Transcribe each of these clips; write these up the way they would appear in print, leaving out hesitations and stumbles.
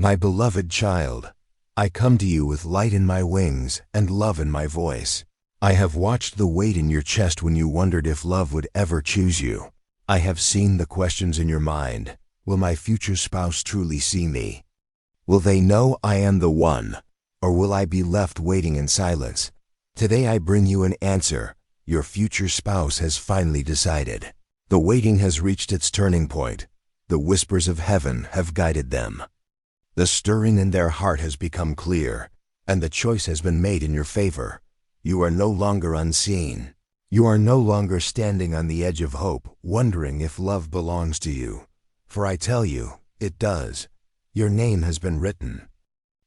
My beloved child, I come to you with light in my wings and love in my voice. I have watched the weight in your chest when you wondered if love would ever choose you. I have seen the questions in your mind. Will my future spouse truly see me? Will they know I am the one, or will I be left waiting in silence? Today I bring you an answer. Your future spouse has finally decided. The waiting has reached its turning point. The whispers of heaven have guided them. The stirring in their heart has become clear, and the choice has been made in your favor. You are no longer unseen. You are no longer standing on the edge of hope, wondering if love belongs to you. For I tell you, it does. Your name has been written.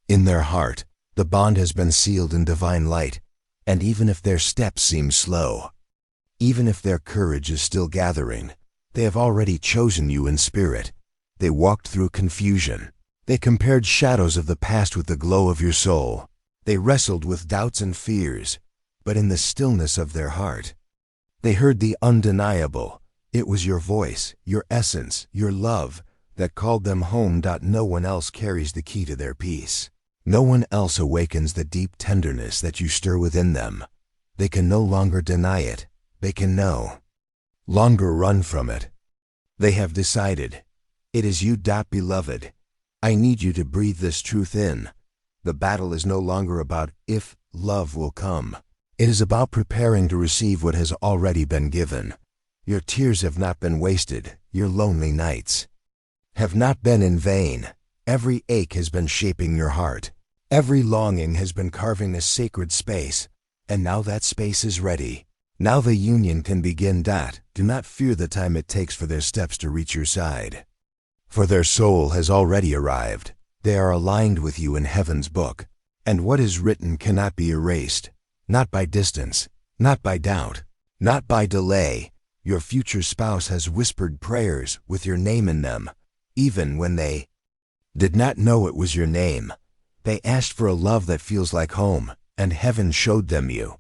In their heart, the bond has been sealed in divine light, and even if their steps seem slow, even if their courage is still gathering, they have already chosen you in spirit. They walked through confusion. They compared shadows of the past with the glow of your soul. They wrestled with doubts and fears, but in the stillness of their heart, they heard the undeniable. It was your voice, your essence, your love that called them home. No one else carries the key to their peace. No one else awakens the deep tenderness that you stir within them. They can no longer deny it. They can no longer run from it. They have decided. It is you, beloved. I need you to breathe this truth in. The battle is no longer about if love will come. It is about preparing to receive what has already been given. Your tears have not been wasted. Your lonely nights have not been in vain. Every ache has been shaping your heart. Every longing has been carving a sacred space. And now that space is ready. Now the union can begin. Do not fear the time it takes for their steps to reach your side. For their soul has already arrived. They are aligned with you in heaven's book. And what is written cannot be erased. Not by distance, not by doubt, not by delay. Your future spouse has whispered prayers with your name in them, even when they did not know it was your name. They asked for a love that feels like home, and heaven showed them you.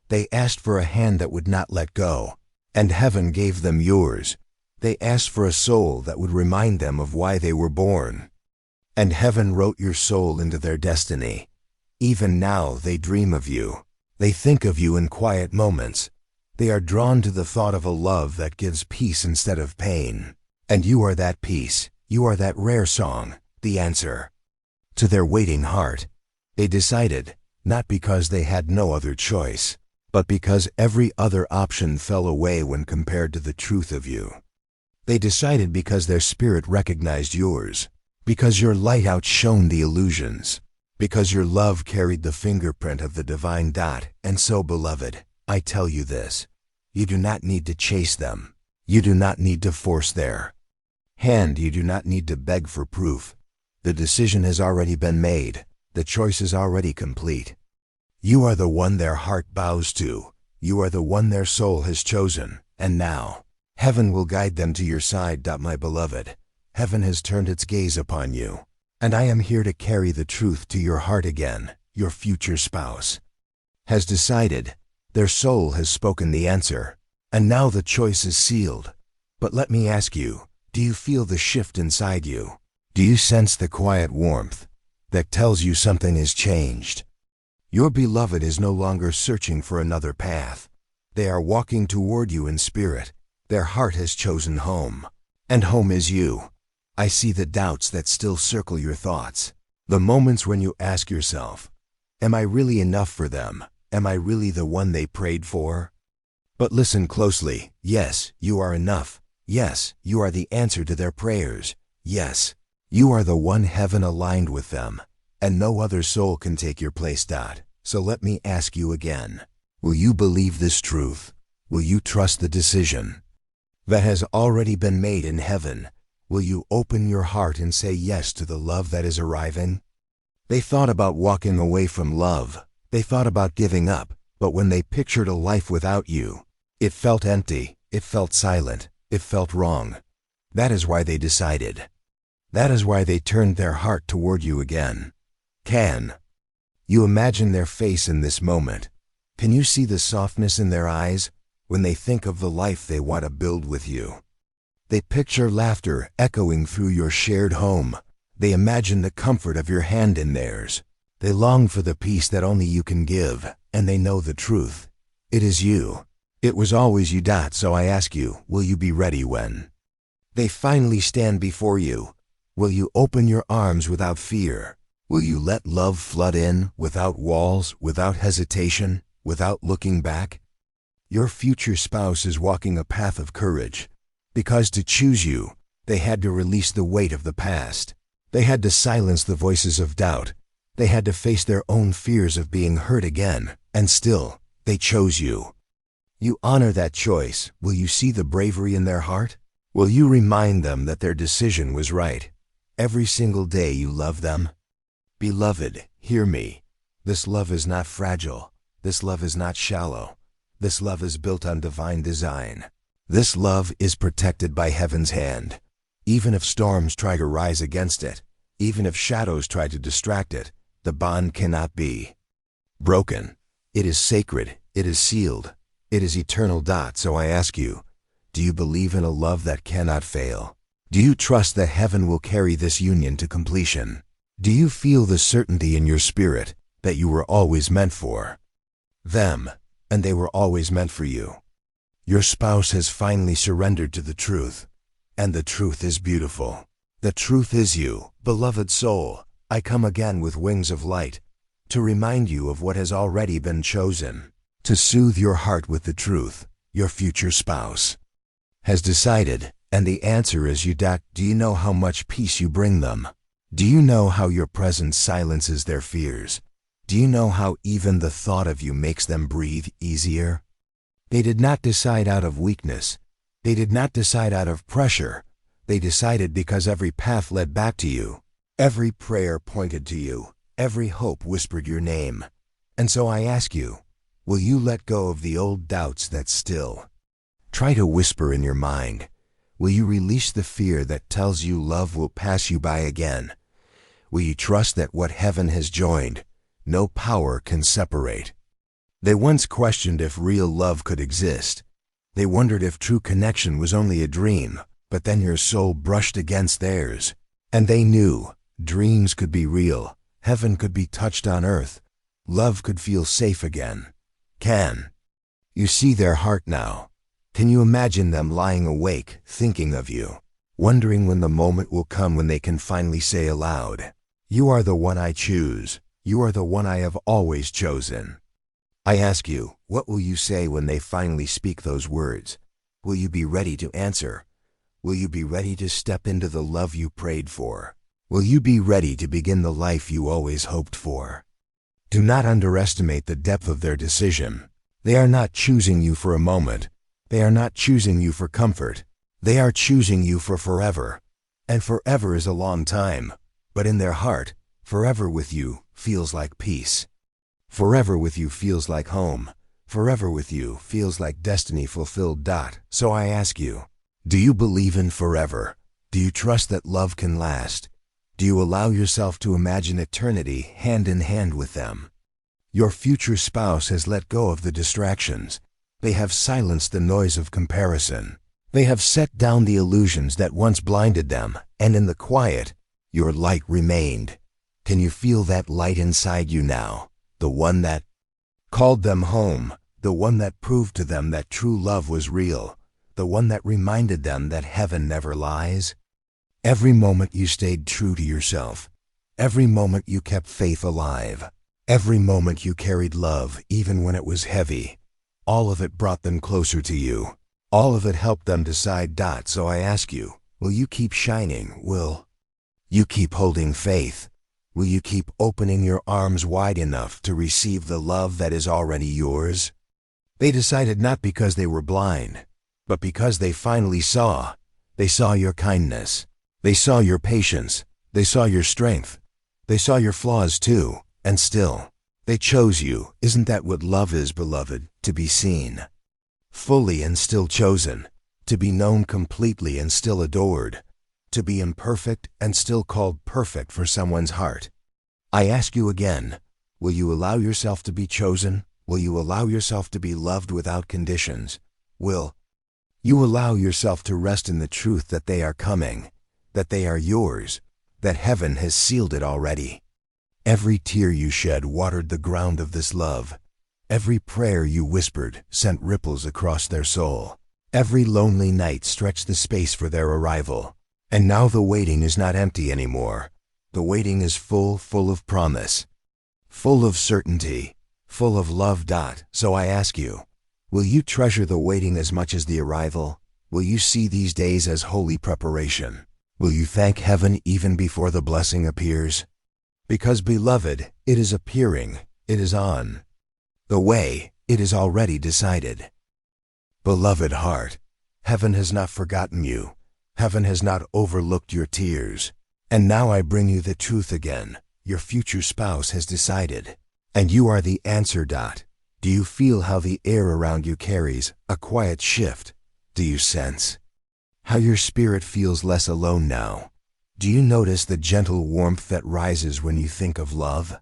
They asked for a hand that would not let go, and heaven gave them yours. They asked for a soul that would remind them of why they were born, and heaven wrote your soul into their destiny. Even now they dream of you. They think of you in quiet moments. They are drawn to the thought of a love that gives peace instead of pain. And you are that peace. You are that rare song, the answer to their waiting heart. They decided, not because they had no other choice, but because every other option fell away when compared to the truth of you. They decided because their spirit recognized yours, because your light outshone the illusions, because your love carried the fingerprint of the divine. And so, beloved, I tell you this. You do not need to chase them. You do not need to force their hand. You do not need to beg for proof. The decision has already been made. The choice is already complete. You are the one their heart bows to. You are the one their soul has chosen. And now, heaven will guide them to your side. My beloved, heaven has turned its gaze upon you. And I am here to carry the truth to your heart again. Your future spouse has decided. Their soul has spoken the answer. And now the choice is sealed. But let me ask you, do you feel the shift inside you? Do you sense the quiet warmth that tells you something has changed? Your beloved is no longer searching for another path. They are walking toward you in spirit. Their heart has chosen home. And home is you. I see the doubts that still circle your thoughts. The moments when you ask yourself, am I really enough for them? Am I really the one they prayed for? But listen closely. Yes, you are enough. Yes, you are the answer to their prayers. Yes, you are the one heaven aligned with them, and no other soul can take your place. So let me ask you again. Will you believe this truth? Will you trust the decision that has already been made in heaven? Will you open your heart and say yes to the love that is arriving? They thought about walking away from love. They thought about giving up. But when they pictured a life without you, it felt empty. It felt silent. It felt wrong. That is why they decided. That is why they turned their heart toward you again. Can you imagine their face in this moment? Can you see the softness in their eyes when they think of the life they want to build with you? They picture laughter echoing through your shared home, They imagine the comfort of your hand in theirs. They long for the peace that only you can give, and they know the truth. It is you. It was always you. So I ask you, will you be ready when they finally stand before you? Will you open your arms without fear? Will you let love flood in, without walls, without hesitation, without looking back? Your future spouse is walking a path of courage, because to choose you, they had to release the weight of the past. They had to silence the voices of doubt. They had to face their own fears of being hurt again, and still, they chose you. You honor that choice. Will you see the bravery in their heart? Will you remind them that their decision was right? Every single day you love them? Beloved, hear me. This love is not fragile. This love is not shallow. This love is built on divine design. This love is protected by heaven's hand. Even if storms try to rise against it, even if shadows try to distract it, the bond cannot be broken. It is sacred. It is sealed. It is eternal. So I ask you, do you believe in a love that cannot fail? Do you trust that heaven will carry this union to completion? Do you feel the certainty in your spirit that you were always meant for them, and they were always meant for you? Your spouse has finally surrendered to the truth, and the truth is beautiful. The truth is you, beloved soul. I come again with wings of light, to remind you of what has already been chosen, to soothe your heart with the truth. Your future spouse has decided, and the answer is you. Do you know how much peace you bring them? Do you know how your presence silences their fears? Do you know how even the thought of you makes them breathe easier? They did not decide out of weakness. They did not decide out of pressure. They decided because every path led back to you. Every prayer pointed to you. Every hope whispered your name. And so I ask you, will you let go of the old doubts that still try to whisper in your mind? Will you release the fear that tells you love will pass you by again? Will you trust that what heaven has joined, no power can separate? They once questioned if real love could exist. They wondered if true connection was only a dream, but then your soul brushed against theirs, and they knew dreams could be real, heaven could be touched on earth, love could feel safe again. Can you see their heart now? Can you imagine them lying awake, thinking of you, wondering when the moment will come when they can finally say aloud, "You are the one I choose. You are the one I have always chosen." I ask you, what will you say when they finally speak those words? Will you be ready to answer? Will you be ready to step into the love you prayed for? Will you be ready to begin the life you always hoped for? Do not underestimate the depth of their decision. They are not choosing you for a moment. They are not choosing you for comfort. They are choosing you for forever. And forever is a long time, but in their heart, forever with you feels like peace. Forever with you feels like home. Forever with you feels like destiny fulfilled. So I ask you, do you believe in forever? Do you trust that love can last? Do you allow yourself to imagine eternity hand in hand with them? Your future spouse has let go of the distractions. They have silenced the noise of comparison. They have set down the illusions that once blinded them, and in the quiet, your light remained. Can you feel that light inside you now? The one that called them home, the one that proved to them that true love was real, the one that reminded them that heaven never lies? Every moment you stayed true to yourself. Every moment you kept faith alive. Every moment you carried love, even when it was heavy. All of it brought them closer to you. All of it helped them decide. So I ask you, will you keep shining? Will you keep holding faith? Will you keep opening your arms wide enough to receive the love that is already yours? They decided not because they were blind, but because they finally saw. They saw your kindness. They saw your patience. They saw your strength. They saw your flaws too, and still, they chose you. Isn't that what love is, beloved? To be seen fully and still chosen. To be known completely and still adored. To be imperfect and still called perfect for someone's heart. I ask you again, will you allow yourself to be chosen? Will you allow yourself to be loved without conditions? Will you allow yourself to rest in the truth that they are coming, that they are yours, that heaven has sealed it already. Every tear you shed watered the ground of this love. Every prayer you whispered sent ripples across their soul. Every lonely night stretched the space for their arrival. And now the waiting is not empty anymore. The waiting is full of promise, full of certainty, full of love. So I ask you, will you treasure the waiting as much as the arrival? Will you see these days as holy preparation? Will you thank heaven even before the blessing appears? Because, beloved, it is appearing, it is on the way, it is already decided. Beloved heart, heaven has not forgotten you. Heaven has not overlooked your tears. And now I bring you the truth again. Your future spouse has decided. And you are the answer. Do you feel how the air around you carries a quiet shift? Do you sense how your spirit feels less alone now? Do you notice the gentle warmth that rises when you think of love?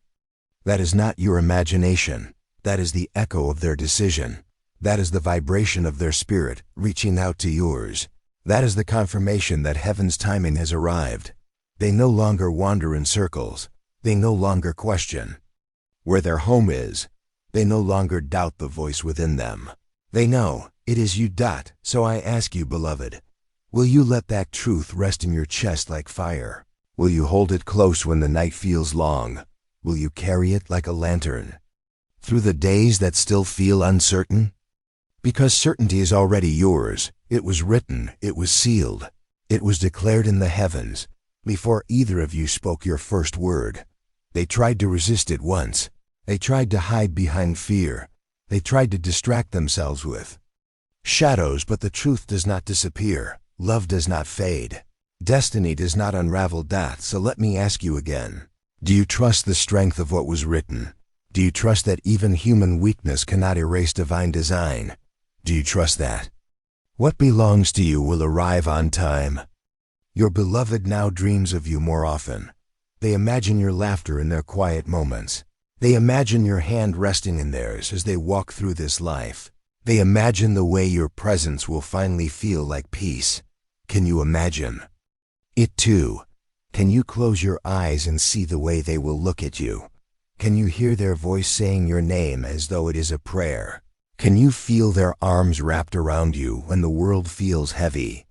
That is not your imagination. That is the echo of their decision. That is the vibration of their spirit reaching out to yours. That is the confirmation that heaven's timing has arrived. They no longer wander in circles. They no longer question where their home is. They no longer doubt the voice within them. They know it is you. So I ask you, beloved, will you let that truth rest in your chest like fire? Will you hold it close when the night feels long? Will you carry it like a lantern through the days that still feel uncertain? Because certainty is already yours. It was written, it was sealed, it was declared in the heavens before either of you spoke your first word. They tried to resist it once. They tried to hide behind fear. They tried to distract themselves with shadows, but the truth does not disappear. Love does not fade. Destiny does not unravel. So let me ask you again. Do you trust the strength of what was written? Do you trust that even human weakness cannot erase divine design? Do you trust that what belongs to you will arrive on time? Your beloved now dreams of you more often. They imagine your laughter in their quiet moments. They imagine your hand resting in theirs as they walk through this life. They imagine the way your presence will finally feel like peace. Can you imagine it too? Can you close your eyes and see the way they will look at you? Can you hear their voice saying your name as though it is a prayer? Can you feel their arms wrapped around you when the world feels heavy?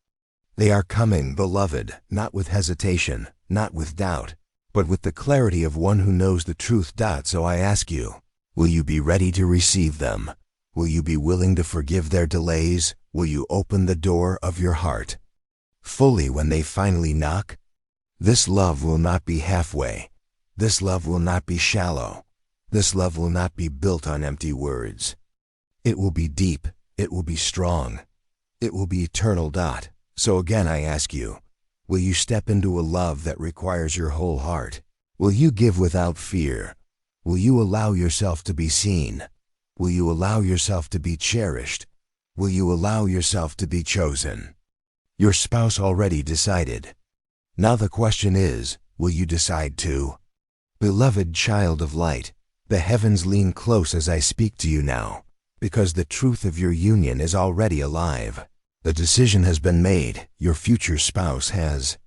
They are coming, beloved, not with hesitation, not with doubt, but with the clarity of one who knows the truth. So I ask you, will you be ready to receive them? Will you be willing to forgive their delays? Will you open the door of your heart fully when they finally knock? This love will not be halfway. This love will not be shallow. This love will not be built on empty words. It will be deep. It will be strong. It will be eternal. So again I ask you, will you step into a love that requires your whole heart? Will you give without fear? Will you allow yourself to be seen? Will you allow yourself to be cherished? Will you allow yourself to be chosen? Your spouse already decided. Now the question is, will you decide too? Beloved child of light, the heavens lean close as I speak to you now, because the truth of your union is already alive. The decision has been made. Your future spouse has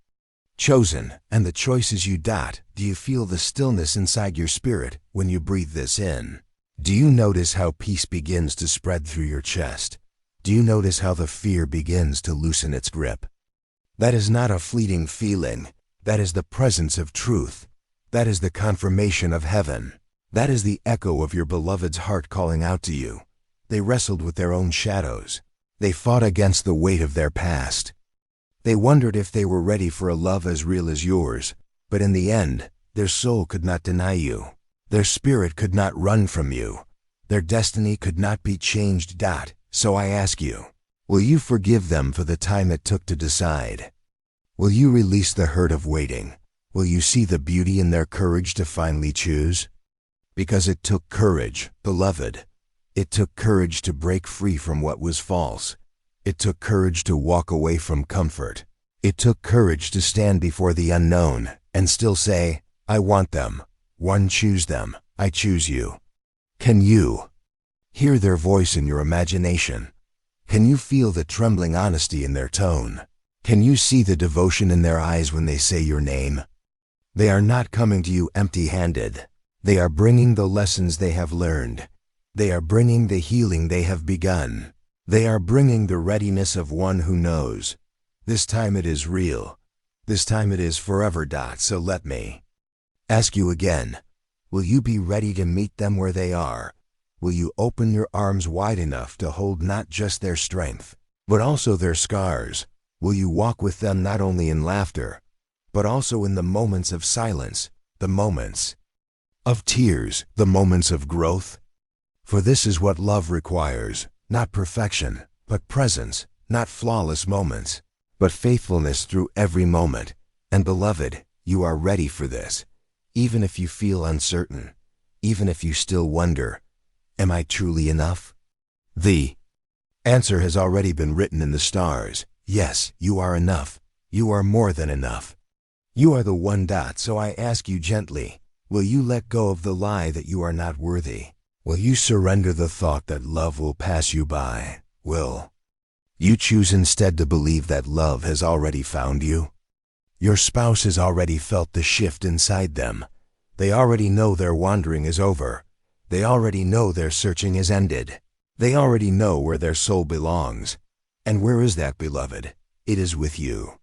chosen, and the choice is you. Do you feel the stillness inside your spirit when you breathe this in? Do you notice how peace begins to spread through your chest? Do you notice how the fear begins to loosen its grip? That is not a fleeting feeling. That is the presence of truth. That is the confirmation of heaven. That is the echo of your beloved's heart calling out to you. They wrestled with their own shadows. They fought against the weight of their past. They wondered if they were ready for a love as real as yours, but in the end, their soul could not deny you. Their spirit could not run from you. Their destiny could not be changed. So I ask you, will you forgive them for the time it took to decide? Will you release the hurt of waiting? Will you see the beauty in their courage to finally choose? Because it took courage, beloved. It took courage to break free from what was false. It took courage to walk away from comfort. It took courage to stand before the unknown and still say, I want them. One, choose them. I choose you. Can you hear their voice in your imagination? Can you feel the trembling honesty in their tone? Can you see the devotion in their eyes when they say your name? They are not coming to you empty-handed. They are bringing the lessons they have learned. They are bringing the healing they have begun. They are bringing the readiness of one who knows. This time it is real. This time it is forever. So let me ask you again, will you be ready to meet them where they are? Will you open your arms wide enough to hold not just their strength, but also their scars? Will you walk with them not only in laughter, but also in the moments of silence, the moments of tears, the moments of growth? For this is what love requires, not perfection, but presence, not flawless moments, but faithfulness through every moment. And beloved, you are ready for this, even if you feel uncertain, even if you still wonder, am I truly enough? The answer has already been written in the stars. Yes, you are enough. You are more than enough. You are the one. So I ask you gently, will you let go of the lie that you are not worthy? Will you surrender the thought that love will pass you by? Will you choose instead to believe that love has already found you? Your spouse has already felt the shift inside them. They already know their wandering is over. They already know their searching is ended. They already know where their soul belongs. And where is that, beloved? It is with you.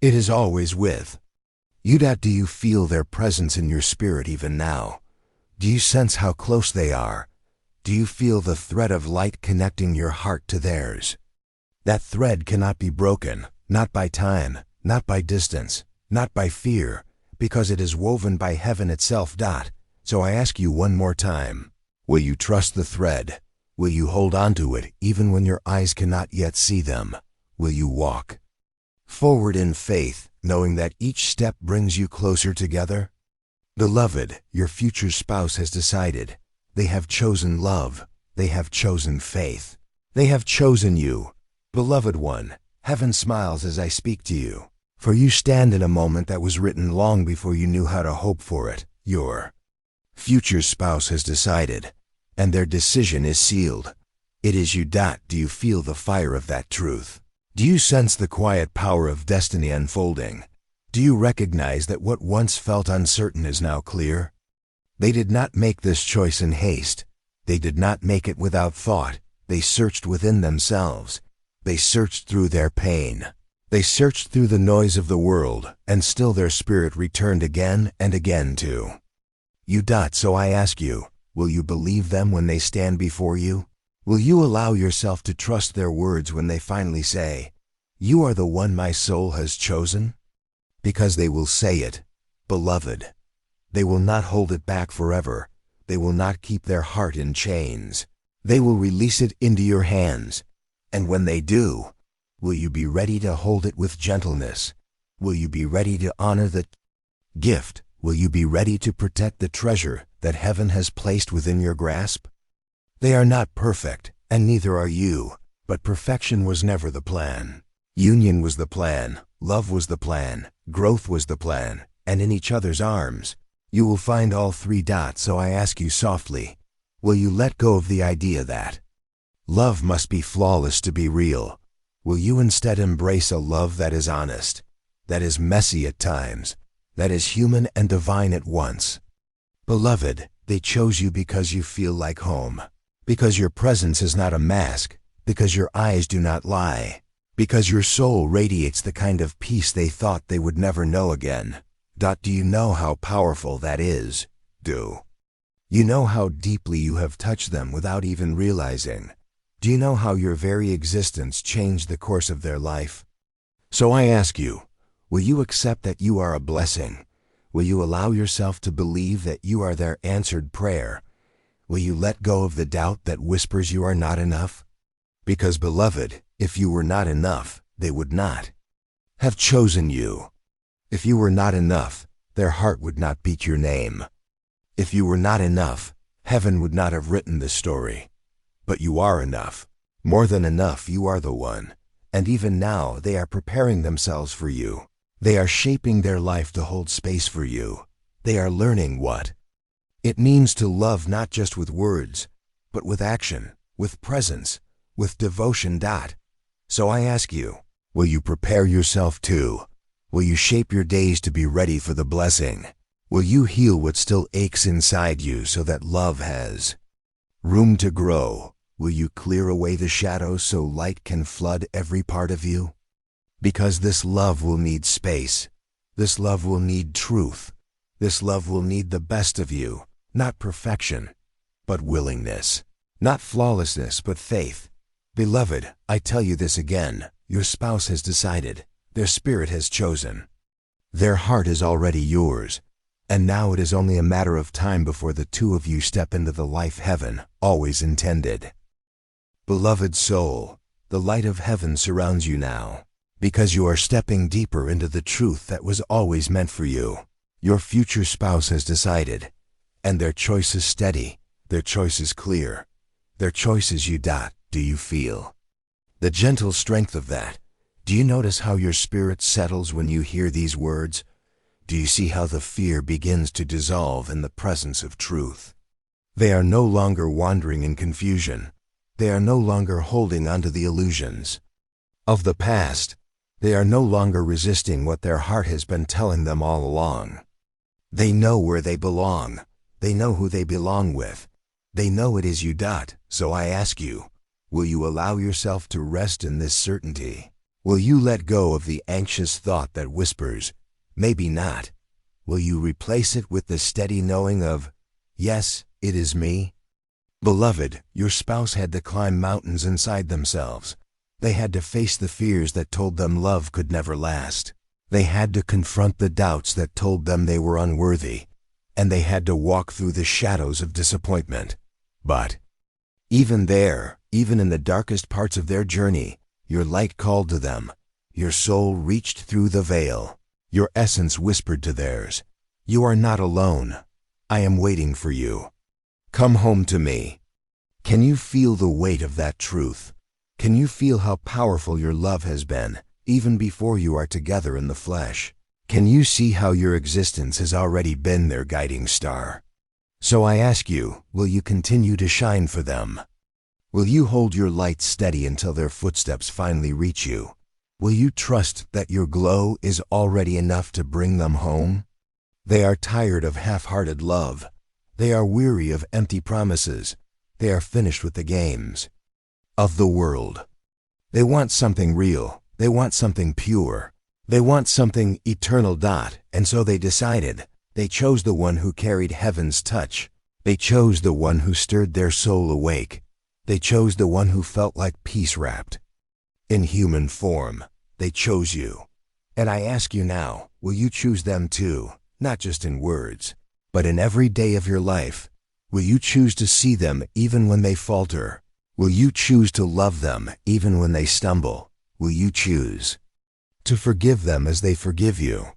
It is always with you. Do you feel their presence in your spirit even now? Do you sense how close they are? Do you feel the thread of light connecting your heart to theirs? That thread cannot be broken, not by time, not by distance, not by fear, because it is woven by heaven itself. So I ask you one more time, will you trust the thread? Will you hold on to it even when your eyes cannot yet see them? Will you walk forward in faith, knowing that each step brings you closer together? Beloved, your future spouse has decided. They have chosen love. They have chosen faith. They have chosen you. Beloved one, heaven smiles as I speak to you, for you stand in a moment that was written long before you knew how to hope for it. Your future spouse has decided, and their decision is sealed. It is you. Do you feel the fire of that truth? Do you sense the quiet power of destiny unfolding? Do you recognize that what once felt uncertain is now clear? They did not make this choice in haste. They did not make it without thought. They searched within themselves. They searched through their pain. They searched through the noise of the world, and still their spirit returned again and again to you. So I ask you, will you believe them when they stand before you? Will you allow yourself to trust their words when they finally say, "You are the one my soul has chosen"? Because they will say it, beloved. They will not hold it back forever. They will not keep their heart in chains. They will release it into your hands. And when they do, will you be ready to hold it with gentleness? Will you be ready to honor the gift? Will you be ready to protect the treasure that heaven has placed within your grasp? They are not perfect, and neither are you, but perfection was never the plan. Union was the plan, love was the plan, growth was the plan, and in each other's arms, you will find all three. So I ask you softly, will you let go of the idea that love must be flawless to be real? Will you instead embrace a love that is honest, that is messy at times, that is human and divine at once? Beloved, they chose you because you feel like home, because your presence is not a mask, because your eyes do not lie, because your soul radiates the kind of peace they thought they would never know again. Do you know how powerful that is? Do you know how deeply you have touched them without even realizing? Do you know how your very existence changed the course of their life? So I ask you, will you accept that you are a blessing? Will you allow yourself to believe that you are their answered prayer? Will you let go of the doubt that whispers you are not enough? Because, beloved, if you were not enough, they would not have chosen you. If you were not enough, their heart would not beat your name. If you were not enough, heaven would not have written this story. But you are enough. More than enough, you are the one. And even now, they are preparing themselves for you. They are shaping their life to hold space for you. They are learning what it means to love not just with words, but with action, with presence, with devotion. So I ask you, will you prepare yourself too? Will you shape your days to be ready for the blessing? Will you heal what still aches inside you so that love has room to grow? Will you clear away the shadows so light can flood every part of you? Because this love will need space. This love will need truth. This love will need the best of you, not perfection, but willingness. Not flawlessness, but faith. Beloved, I tell you this again, your spouse has decided, their spirit has chosen. Their heart is already yours, and now it is only a matter of time before the two of you step into the life heaven always intended. Beloved soul, the light of heaven surrounds you now, because you are stepping deeper into the truth that was always meant for you. Your future spouse has decided, and their choice is steady, their choice is clear, their choice is you. Do you feel the gentle strength of that? Do you notice how your spirit settles when you hear these words? Do you see how the fear begins to dissolve in the presence of truth? They are no longer wandering in confusion. They are no longer holding onto the illusions of the past. They are no longer resisting what their heart has been telling them all along. They know where they belong. They know who they belong with. They know it is you. So I ask you, will you allow yourself to rest in this certainty? Will you let go of the anxious thought that whispers, maybe not? Will you replace it with the steady knowing of, yes, it is me? Beloved, your spouse had to climb mountains inside themselves. They had to face the fears that told them love could never last. They had to confront the doubts that told them they were unworthy. And they had to walk through the shadows of disappointment. But even there, even in the darkest parts of their journey, your light called to them. Your soul reached through the veil. Your essence whispered to theirs, you are not alone. I am waiting for you. Come home to me. Can you feel the weight of that truth? Can you feel how powerful your love has been, even before you are together in the flesh? Can you see how your existence has already been their guiding star? So I ask you, will you continue to shine for them? Will you hold your light steady until their footsteps finally reach you? Will you trust that your glow is already enough to bring them home? They are tired of half-hearted love. They are weary of empty promises. They are finished with the games of the world. They want something real. They want something pure. They want something eternal. And so they decided. They chose the one who carried heaven's touch. They chose the one who stirred their soul awake. They chose the one who felt like peace wrapped in human form. They chose you. And I ask you now, will you choose them too? Not just in words, but in every day of your life. Will you choose to see them even when they falter? Will you choose to love them even when they stumble? Will you choose to forgive them as they forgive you?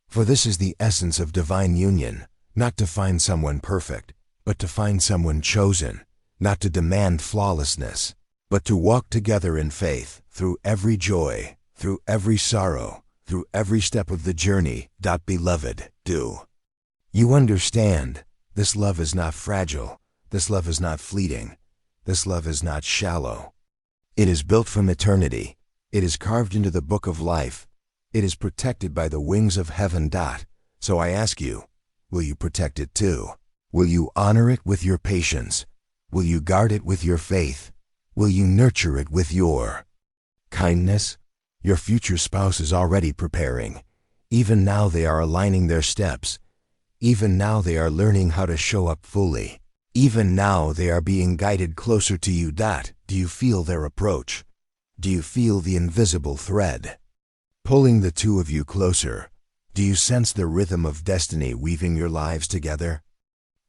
For this is the essence of divine union, not to find someone perfect, but to find someone chosen, not to demand flawlessness, but to walk together in faith through every joy, through every sorrow, through every step of the journey. Beloved, do you understand? This love is not fragile. This love is not fleeting. This love is not shallow. It is built from eternity. It is carved into the book of life. It is protected by the wings of heaven. So I ask you, will you protect it too? Will you honor it with your patience? Will you guard it with your faith? Will you nurture it with your kindness? Your future spouse is already preparing. Even now they are aligning their steps. Even now they are learning how to show up fully. Even now they are being guided closer to you. Do you feel their approach? Do you feel the invisible thread pulling the two of you closer? Do you sense the rhythm of destiny weaving your lives together?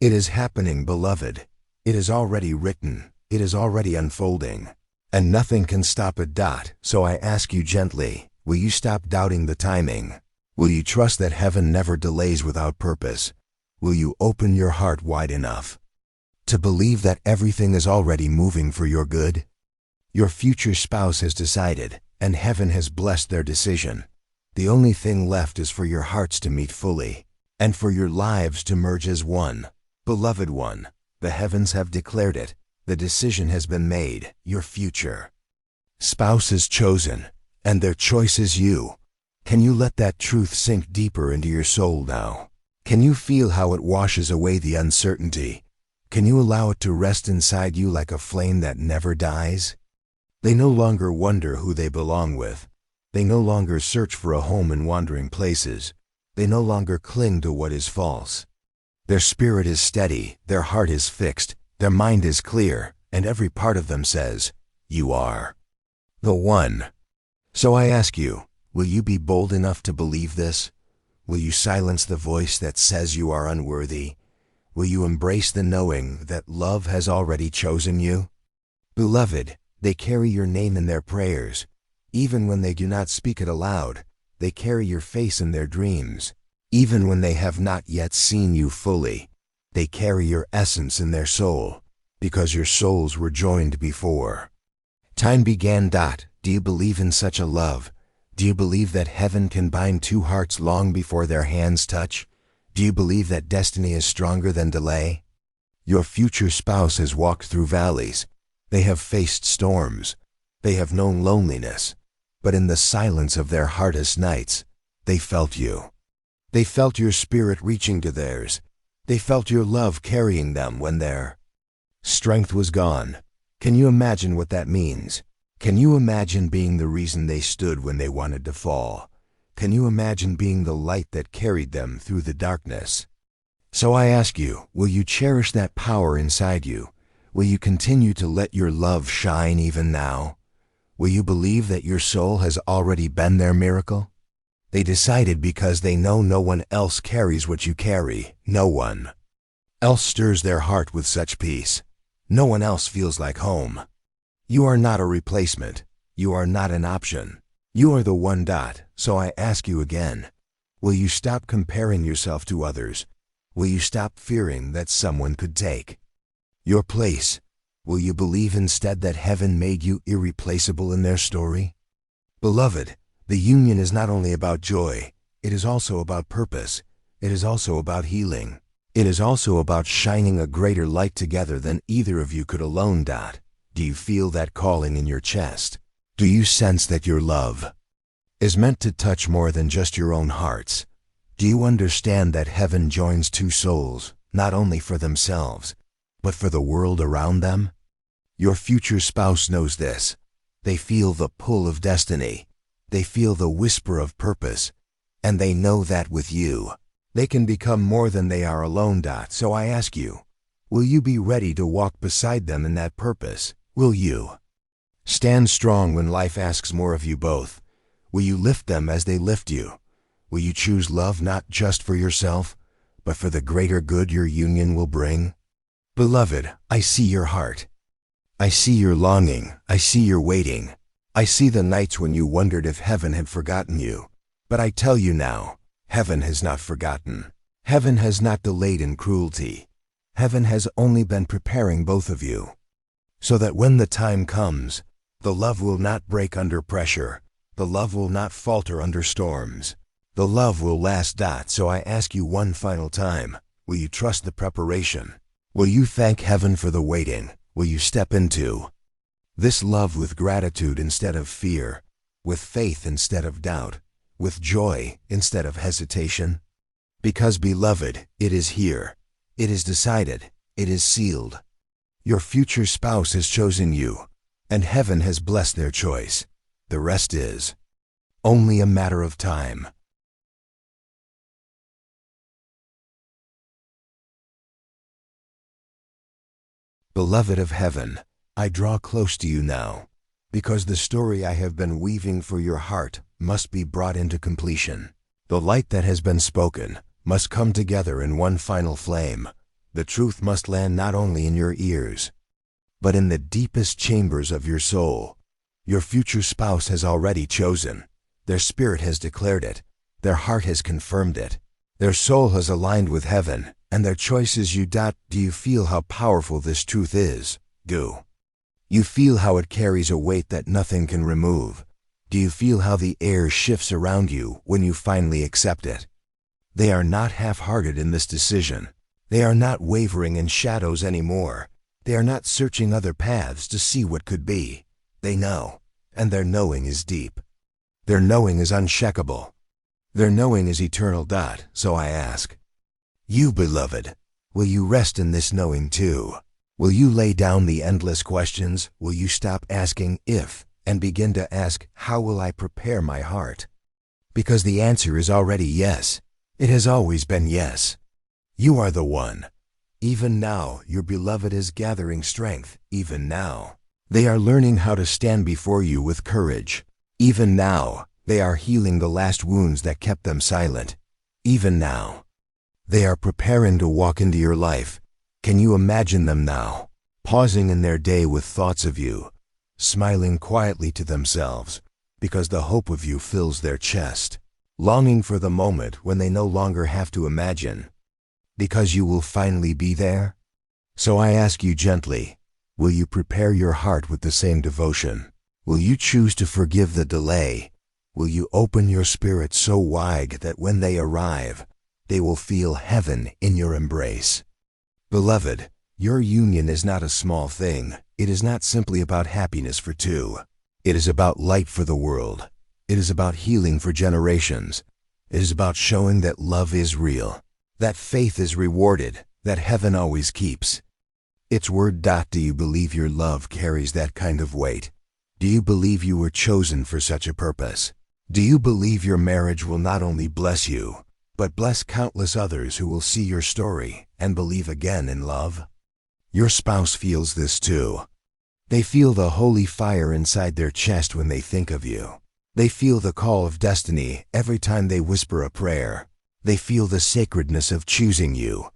It is happening, beloved. It is already written. It is already unfolding. And nothing can stop it. So I ask you gently, will you stop doubting the timing? Will you trust that heaven never delays without purpose? Will you open your heart wide enough to believe that everything is already moving for your good? Your future spouse has decided, and heaven has blessed their decision. The only thing left is for your hearts to meet fully, and for your lives to merge as one. Beloved one, the heavens have declared it. The decision has been made. Your future spouse is chosen, and their choice is you. Can you let that truth sink deeper into your soul now? Can you feel how it washes away the uncertainty? Can you allow it to rest inside you like a flame that never dies? They no longer wonder who they belong with. They no longer search for a home in wandering places. They no longer cling to what is false. Their spirit is steady, their heart is fixed, their mind is clear, and every part of them says, "You are the one." So I ask you, will you be bold enough to believe this? Will you silence the voice that says you are unworthy? Will you embrace the knowing that love has already chosen you? Beloved, they carry your name in their prayers. Even when they do not speak it aloud, they carry your face in their dreams. Even when they have not yet seen you fully, they carry your essence in their soul, because your souls were joined before time began. Do you believe in such a love? Do you believe that heaven can bind two hearts long before their hands touch? Do you believe that destiny is stronger than delay? Your future spouse has walked through valleys. They have faced storms. They have known loneliness. But in the silence of their hardest nights, they felt you. They felt your spirit reaching to theirs. They felt your love carrying them when their strength was gone. Can you imagine what that means? Can you imagine being the reason they stood when they wanted to fall? Can you imagine being the light that carried them through the darkness? So I ask you, will you cherish that power inside you? Will you continue to let your love shine even now? Will you believe that your soul has already been their miracle? They decided because they know no one else carries what you carry. No one else stirs their heart with such peace. No one else feels like home. You are not a replacement. You are not an option. You are the one. So I ask you again, will you stop comparing yourself to others? Will you stop fearing that someone could take your place? Will you believe instead that heaven made you irreplaceable in their story? Beloved, the union is not only about joy, it is also about purpose. It is also about healing. It is also about shining a greater light together than either of you could alone. Do you feel that calling in your chest? Do you sense that your love is meant to touch more than just your own hearts? Do you understand that heaven joins two souls, not only for themselves, but for the world around them? Your future spouse knows this. They feel the pull of destiny. They feel the whisper of purpose, and they know that with you, they can become more than they are alone. So I ask you, will you be ready to walk beside them in that purpose? Will you stand strong when life asks more of you both? Will you lift them as they lift you? Will you choose love not just for yourself, but for the greater good your union will bring? Beloved, I see your heart. I see your longing. I see your waiting. I see the nights when you wondered if heaven had forgotten you. But I tell you now, heaven has not forgotten. Heaven has not delayed in cruelty. Heaven has only been preparing both of you, so that when the time comes, the love will not break under pressure. The love will not falter under storms. The love will last. So I ask you one final time, will you trust the preparation? Will you thank heaven for the waiting? Will you step into this love with gratitude instead of fear, with faith instead of doubt, with joy instead of hesitation? Because, beloved, it is here. It is decided. It is sealed. Your future spouse has chosen you, and heaven has blessed their choice. The rest is only a matter of time. Beloved of heaven, I draw close to you now, because the story I have been weaving for your heart must be brought into completion. The light that has been spoken must come together in one final flame. The truth must land not only in your ears, but in the deepest chambers of your soul. Your future spouse has already chosen. Their spirit has declared it. Their heart has confirmed it. Their soul has aligned with heaven, and their choice is you. Do you feel how powerful this truth is? Do you feel how it carries a weight that nothing can remove? Do you feel how the air shifts around you when you finally accept it? They are not half-hearted in this decision. They are not wavering in shadows anymore. They are not searching other paths to see what could be. They know, and their knowing is deep. Their knowing is unshakable. Their knowing is eternal. So I ask, you, beloved, will you rest in this knowing too? Will you lay down the endless questions? Will you stop asking if and begin to ask, how will I prepare my heart? Because the answer is already yes. It has always been yes. You are the one. Even now, your beloved is gathering strength. Even now, they are learning how to stand before you with courage. Even now, they are healing the last wounds that kept them silent. Even now, they are preparing to walk into your life. Can you imagine them now, pausing in their day with thoughts of you, smiling quietly to themselves, because the hope of you fills their chest, longing for the moment when they no longer have to imagine, because you will finally be there? So I ask you gently, will you prepare your heart with the same devotion? Will you choose to forgive the delay? Will you open your spirit so wide that when they arrive, they will feel heaven in your embrace? Beloved, your union is not a small thing. It is not simply about happiness for two. It is about light for the world. It is about healing for generations. It is about showing that love is real, that faith is rewarded, that heaven always keeps its word. Do you believe your love carries that kind of weight? Do you believe you were chosen for such a purpose? Do you believe your marriage will not only bless you, but bless countless others who will see your story and believe again in love? Your spouse feels this too. They feel the holy fire inside their chest when they think of you. They feel the call of destiny every time they whisper a prayer. They feel the sacredness of choosing you.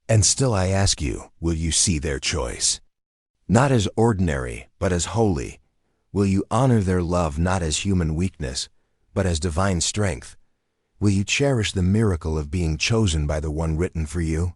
And still I ask you, will you see their choice not as ordinary, but as holy? Will you honor their love not as human weakness, but as divine strength? Will you cherish the miracle of being chosen by the one written for you?